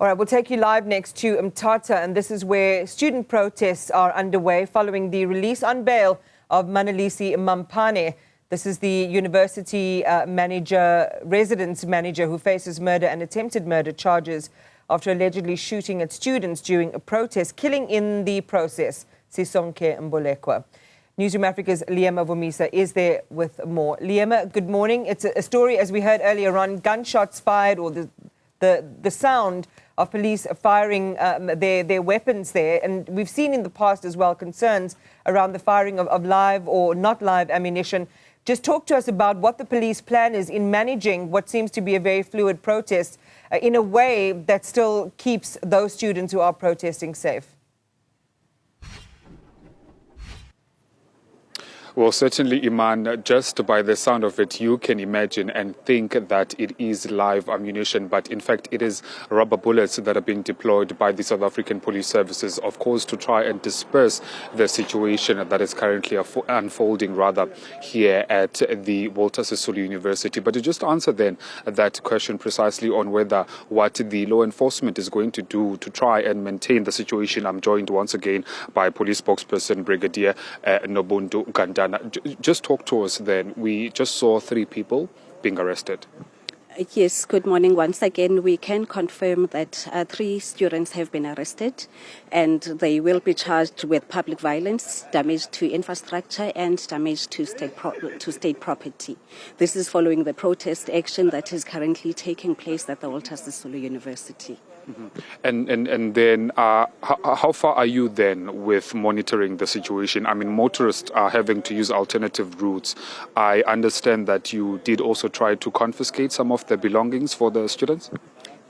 All right, we'll take you live next to Mthatha, and this is where student protests are underway following the release on bail of Manalisi Mampane. This is the university residence manager who faces murder and attempted murder charges after allegedly shooting at students during a protest, killing in the process Sisonke Mbolekwa. Newzroom Afrika's Liema Vumisa is there with more. Liema, good morning. It's a story, as we heard earlier on, gunshots fired, or the sound of police firing their weapons there. And we've seen in the past as well concerns around the firing of live or not live ammunition. Just talk to us about what the police plan is in managing what seems to be a very fluid protest in a way that still keeps those students who are protesting safe. Well, certainly, Iman, just by the sound of it, you can imagine and think that it is live ammunition. But in fact, it is rubber bullets that are being deployed by the South African Police Services, of course, to try and disperse the situation that is currently unfolding, here at the Walter Sisulu University. But to just answer then that question precisely on whether what the law enforcement is going to do to try and maintain the situation, I'm joined once again by police spokesperson Brigadier Nobundu Ganda. Just talk to us then. We just saw 3 people being arrested. Yes, good morning. Once again, we can confirm that 3 students have been arrested and they will be charged with public violence, damage to infrastructure and damage to state property. This is following the protest action that is currently taking place at the Walter Sisulu University. Mm-hmm. And then how far are you then with monitoring the situation? I mean, motorists are having to use alternative routes. I understand that you did also try to confiscate some of the belongings for the students?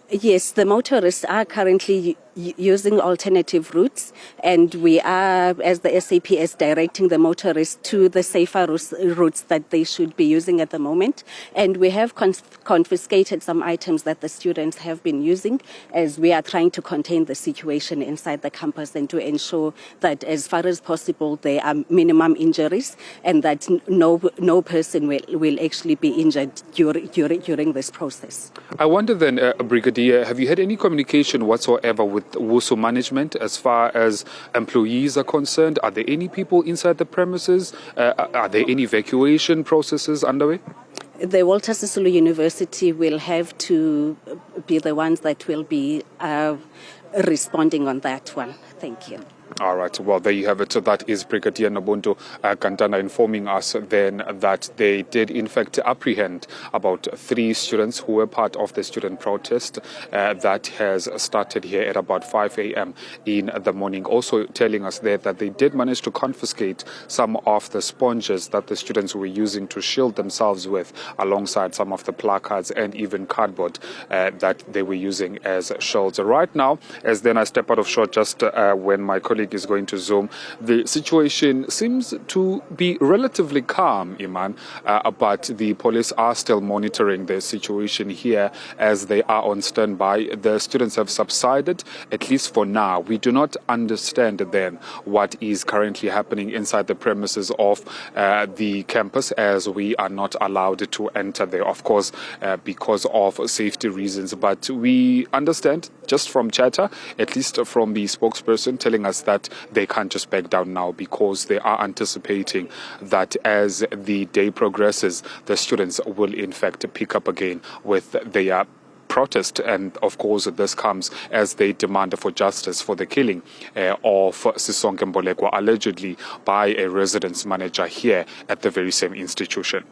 Yes, the motorists are currently using alternative routes, and we are, as the SAPS, directing the motorists to the safer routes that they should be using at the moment. And we have confiscated some items that the students have been using, as we are trying to contain the situation inside the campus and to ensure that as far as possible there are minimum injuries and that no person will actually be injured during this process. I wonder then, Brigadier, have you had any communication whatsoever with WSU management as far as employees are concerned? Are there any people inside the premises? Are there any evacuation processes underway? The Walter Sisulu University will have to be the ones that will be responding on that one. Thank you. All right. Well, there you have it. So that is Brigadier Nobundu Gandana informing us then that they did, in fact, apprehend about 3 students who were part of the student protest that has started here at about 5 a.m. in the morning. Also telling us there that they did manage to confiscate some of the sponges that the students were using to shield themselves with, alongside some of the placards and even cardboard that they were using as shields. Right now, as then I step out of shot just when my colleague is going to zoom, the situation seems to be relatively calm, Iman, but the police are still monitoring the situation here as they are on standby. The students have subsided, at least for now. We do not understand then what is currently happening inside the premises of the campus, as we are not allowed to enter there, of course, because of safety reasons. But we understand just from chatter, at least from the spokesperson, telling us that they can't just back down now, because they are anticipating that as the day progresses, the students will in fact pick up again with their protest. And of course, this comes as they demand for justice for the killing of Sisonke Mbolekwa, allegedly by a residence manager here at the very same institution.